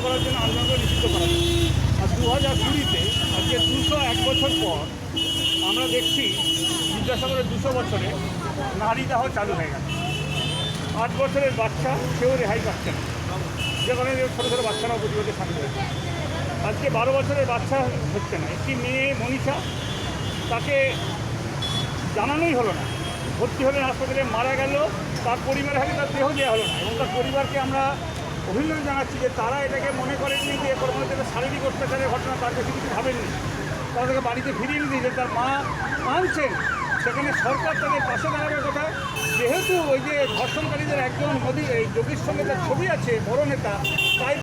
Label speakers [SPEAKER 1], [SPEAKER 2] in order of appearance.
[SPEAKER 1] করার জন্য আন্দোলন নিষিদ্ধ করা হয়। আর 2020-তে আজকে 201 বছর পর আমরা দেখছি বিদ্যাসাগরের 200 বছরে নারী দাহ চালু হয়ে গেছে। 8 বছরের বাচ্চা কেউ রেহাই পাচ্ছে না, যেখানে ছোটো ছোটো বাচ্চারাও প্রতিবাদে সামিল হয়েছে। আজকে 12 বছরের বাচ্চা হচ্ছে না। একটি মেয়ে মনীষা, তাকে জানানোই হলো না, ভর্তি হলেন হাসপাতালে, মারা গেল, তার পরিবারের হাতে তার দেহ দেওয়া হলো না। এবং তার পরিবারকে আমরা অভিনন্দন জানাচ্ছি যে তারা এটাকে মনে করেননি যে কোনো একটা শারীরিক অত্যাচারের ঘটনা, তার কাছে কিছু ভাবেননি। তারা তাকে বাড়িতে ফিরিয়ে নিয়ে দিয়েছে, তার মা আনছেন। সেখানে সরকার তাদের পাশে দাঁড়াবার কথা, যেহেতু ওই যে ধর্ষণকারীদের একজন মোদী এই যোগীর সঙ্গে তার ছবি আছে, বড় নেতা, তাই